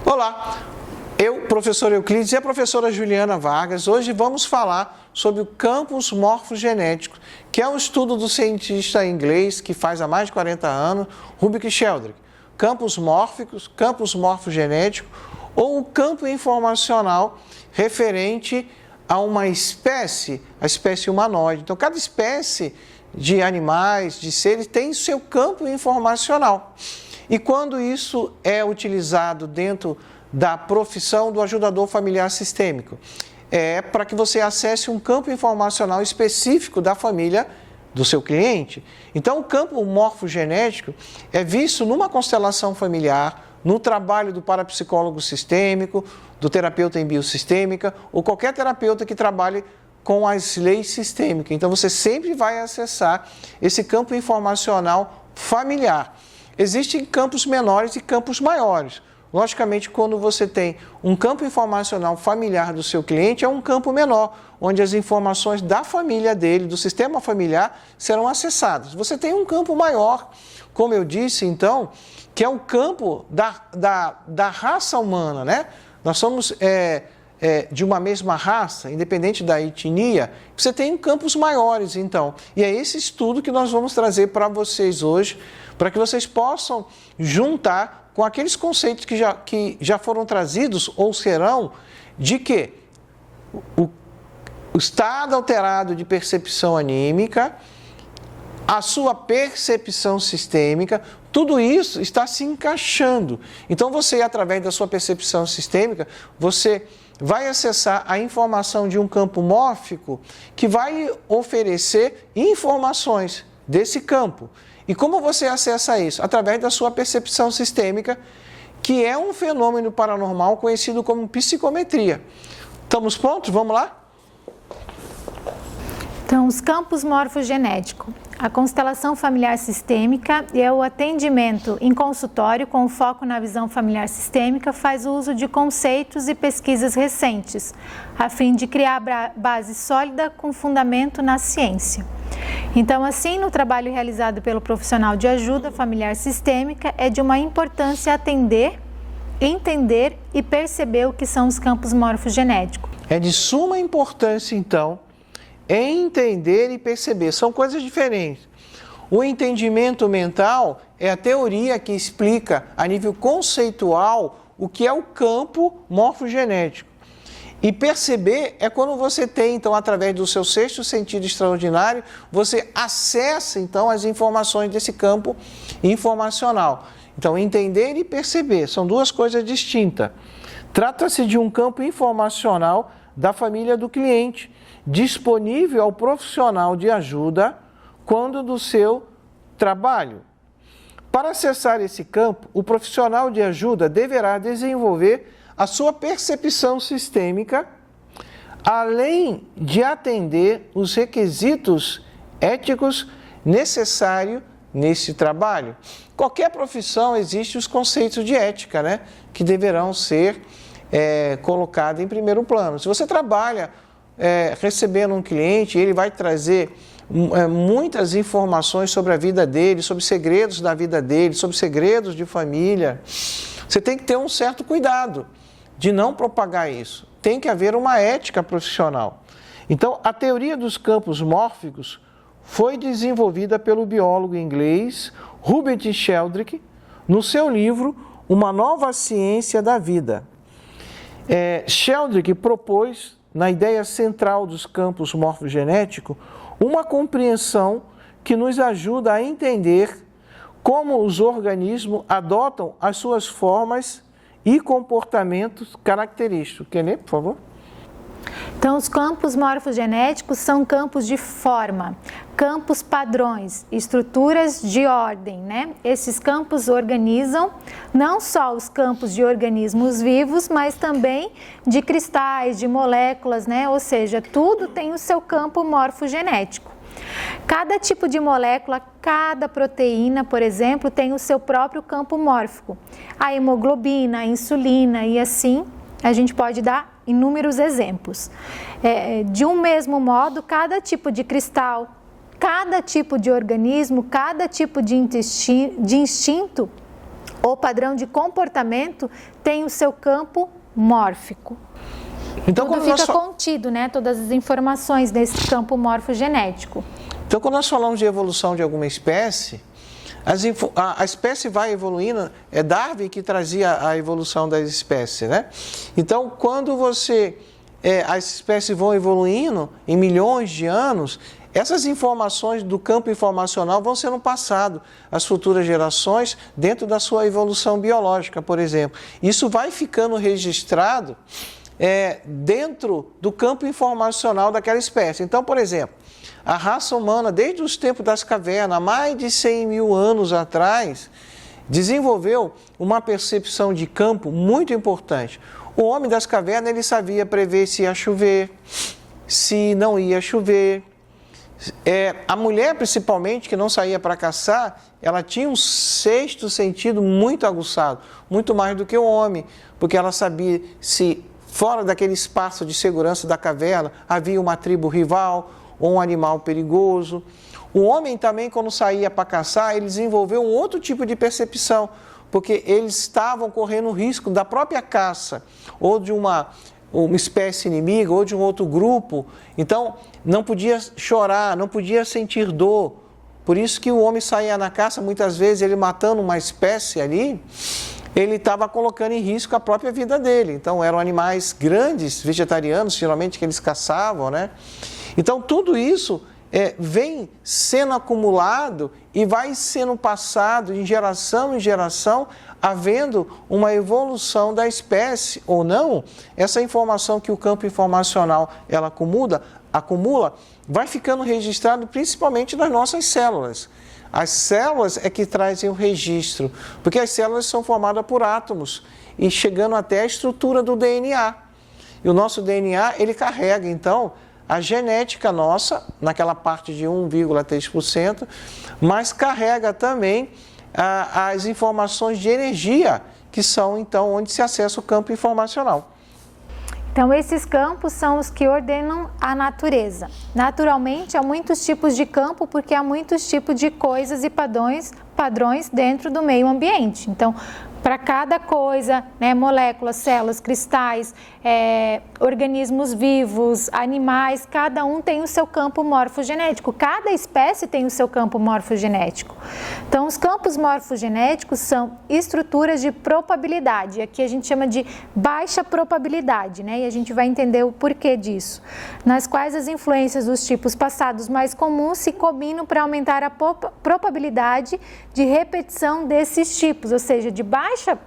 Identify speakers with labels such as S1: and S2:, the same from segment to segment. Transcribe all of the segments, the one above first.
S1: Olá, eu, professor Euclides, e a professora Juliana Vargas. Hoje vamos falar sobre o campus morfogenético, que é um estudo do cientista inglês que faz há mais de 40 anos, Rubik Sheldrake. Campos mórficos, campus morfogenético ou o campo informacional referente a uma espécie, a espécie humanoide. Então, cada espécie de animais, de seres, tem seu campo informacional. E quando isso é utilizado dentro da profissão do ajudador familiar sistêmico, é para que você acesse um campo informacional específico da família do seu cliente. Então, o campo morfogenético é visto numa constelação familiar, no trabalho do parapsicólogo sistêmico, do terapeuta em biosistêmica ou qualquer terapeuta que trabalhe com as leis sistêmicas. Então, você sempre vai acessar esse campo informacional familiar. Existem campos menores e campos maiores. Logicamente, quando você tem um campo informacional familiar do seu cliente, é um campo menor, onde as informações da família dele, do sistema familiar, serão acessadas. Você tem um campo maior, como eu disse, então, que é o campo da raça humana, né? Nós somos de uma mesma raça, independente da etnia, você tem campos maiores, então. E é esse estudo que nós vamos trazer para vocês hoje, para que vocês possam juntar com aqueles conceitos que já foram trazidos ou serão, de que o estado alterado de percepção anímica, a sua percepção sistêmica, tudo isso está se encaixando. Então, você, através da sua percepção sistêmica, você vai acessar a informação de um campo mórfico que vai oferecer informações desse campo. E como você acessa isso? Através da sua percepção sistêmica, que é um fenômeno paranormal conhecido como psicometria. Estamos prontos? Vamos lá?
S2: Então, os campos morfogenéticos. A constelação familiar sistêmica e o atendimento em consultório com foco na visão familiar sistêmica faz uso de conceitos e pesquisas recentes, a fim de criar base sólida com fundamento na ciência. Então, assim, no trabalho realizado pelo profissional de ajuda familiar sistêmica, é de uma importância atender, entender e perceber o que são os campos morfogenéticos.
S1: É de suma importância, então, entender e perceber. São coisas diferentes. O entendimento mental é a teoria que explica, a nível conceitual, o que é o campo morfogenético. E perceber é quando você tem, então, através do seu sexto sentido extraordinário, você acessa, então, as informações desse campo informacional. Então, entender e perceber são duas coisas distintas. Trata-se de um campo informacional da família do cliente, disponível ao profissional de ajuda quando do seu trabalho. Para acessar esse campo, o profissional de ajuda deverá desenvolver a sua percepção sistêmica, além de atender os requisitos éticos necessários nesse trabalho. Qualquer profissão existe os conceitos de ética, né, que deverão ser colocados em primeiro plano. Se você trabalha recebendo um cliente, ele vai trazer muitas informações sobre a vida dele, sobre segredos da vida dele, sobre segredos de família. Você tem que ter um certo cuidado de não propagar isso. Tem que haver uma ética profissional. Então, a teoria dos campos mórficos foi desenvolvida pelo biólogo inglês Rubik Sheldrake no seu livro Uma Nova Ciência da Vida. Sheldrake propôs, na ideia central dos campos morfogenéticos, uma compreensão que nos ajuda a entender como os organismos adotam as suas formas e comportamentos característicos. Quer ler, por favor?
S2: Então, os campos morfogenéticos são campos de forma, campos padrões, estruturas de ordem, né? Esses campos organizam não só os campos de organismos vivos, mas também de cristais, de moléculas, né? Ou seja, tudo tem o seu campo morfogenético. Cada tipo de molécula, cada proteína, por exemplo, tem o seu próprio campo mórfico. A hemoglobina, a insulina e assim a gente pode dar inúmeros exemplos. De um mesmo modo, cada tipo de cristal, cada tipo de organismo, cada tipo de instinto ou padrão de comportamento tem o seu campo mórfico. Então, tudo fica contido, né? Todas as informações desse campo morfogenético.
S1: Então, quando nós falamos de evolução de alguma espécie, a espécie vai evoluindo, é Darwin que trazia a evolução das espécies, né? Então, quando as espécies vão evoluindo em milhões de anos, essas informações do campo informacional vão sendo passadas às futuras gerações dentro da sua evolução biológica, por exemplo. Isso vai ficando registrado dentro do campo informacional daquela espécie. Então, por exemplo, a raça humana, desde os tempos das cavernas, há mais de 100 mil anos atrás, desenvolveu uma percepção de campo muito importante. O homem das cavernas, ele sabia prever se ia chover, se não ia chover. A mulher, principalmente, que não saía para caçar, ela tinha um sexto sentido muito aguçado, muito mais do que o homem, porque ela sabia se fora daquele espaço de segurança da caverna havia uma tribo rival ou um animal perigoso. O homem também, quando saía para caçar, ele desenvolveu um outro tipo de percepção, porque eles estavam correndo o risco da própria caça, ou de uma espécie inimiga, ou de um outro grupo. Então, não podia chorar, não podia sentir dor. Por isso que o homem saía na caça, muitas vezes ele matando uma espécie ali, ele estava colocando em risco a própria vida dele. Então, eram animais grandes, vegetarianos, geralmente, que eles caçavam, né? Então, tudo isso vem sendo acumulado e vai sendo passado de geração em geração, havendo uma evolução da espécie ou não. Essa informação que o campo informacional ela acumula, vai ficando registrado principalmente nas nossas células. As células é que trazem o registro, porque as células são formadas por átomos e chegando até a estrutura do DNA. E o nosso DNA, ele carrega, então, a genética nossa, naquela parte de 1,3%, mas carrega também as informações de energia, que são, então, onde se acessa o campo informacional.
S2: Então, esses campos são os que ordenam a natureza. Naturalmente, há muitos tipos de campo, porque há muitos tipos de coisas e padrões dentro do meio ambiente. Então, para cada coisa, né, moléculas, células, cristais, organismos vivos, animais, cada um tem o seu campo morfogenético, cada espécie tem o seu campo morfogenético. Então, os campos morfogenéticos são estruturas de probabilidade, aqui a gente chama de baixa probabilidade, né, e a gente vai entender o porquê disso, nas quais as influências dos tipos passados mais comuns se combinam para aumentar a probabilidade de repetição desses tipos, ou seja, de baixa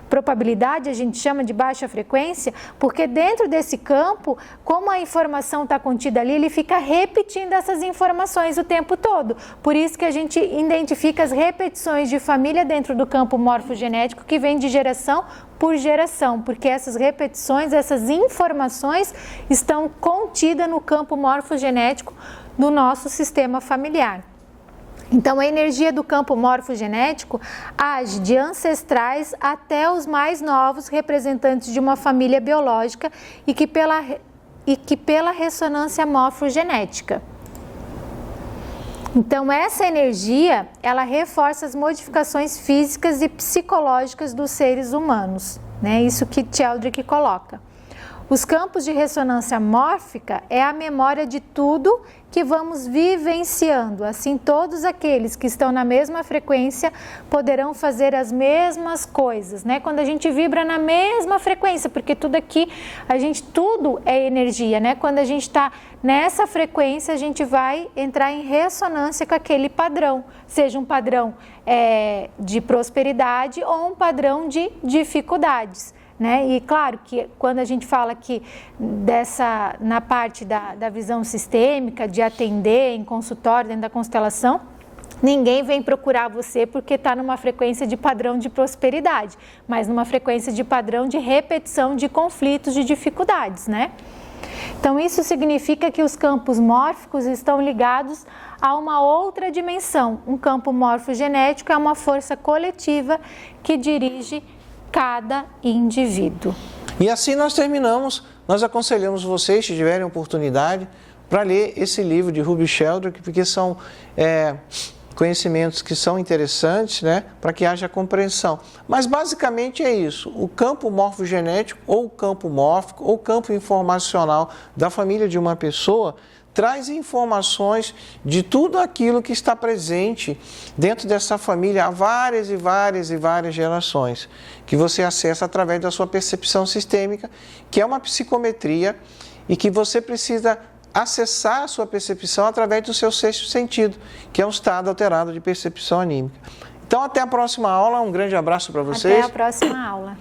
S2: probabilidade, a gente chama de baixa frequência, porque dentro desse campo, como a informação está contida ali, ele fica repetindo essas informações o tempo todo. Por isso que a gente identifica as repetições de família dentro do campo morfogenético, que vem de geração por geração, porque essas repetições, essas informações estão contidas no campo morfogenético do nosso sistema familiar. Então, a energia do campo morfogenético age de ancestrais até os mais novos representantes de uma família biológica e que pela ressonância morfogenética. Então, essa energia, ela reforça as modificações físicas e psicológicas dos seres humanos, né? Isso que Sheldrick coloca. Os campos de ressonância mórfica é a memória de tudo que vamos vivenciando. Assim, todos aqueles que estão na mesma frequência poderão fazer as mesmas coisas, né? Quando a gente vibra na mesma frequência, porque tudo aqui, tudo é energia, né? Quando a gente está nessa frequência, a gente vai entrar em ressonância com aquele padrão, seja um padrão de prosperidade ou um padrão de dificuldades. Né? E claro que quando a gente fala que na parte da visão sistêmica, de atender em consultório, dentro da constelação, ninguém vem procurar você porque está numa frequência de padrão de prosperidade, mas numa frequência de padrão de repetição de conflitos, de dificuldades, né? Então, isso significa que os campos mórficos estão ligados a uma outra dimensão. Um campo morfogenético é uma força coletiva que dirige cada indivíduo.
S1: E assim nós terminamos. Nós aconselhamos vocês, se tiverem oportunidade, para ler esse livro de Ruby Sheldrake, porque são conhecimentos que são interessantes, né, para que haja compreensão. Mas basicamente é isso, o campo morfogenético ou o campo mórfico ou o campo informacional da família de uma pessoa traz informações de tudo aquilo que está presente dentro dessa família há várias e várias e várias gerações, que você acessa através da sua percepção sistêmica, que é uma psicometria e que você precisa acessar a sua percepção através do seu sexto sentido, que é um estado alterado de percepção anímica. Então, até a próxima aula. Um grande abraço para vocês.
S2: Até a próxima aula.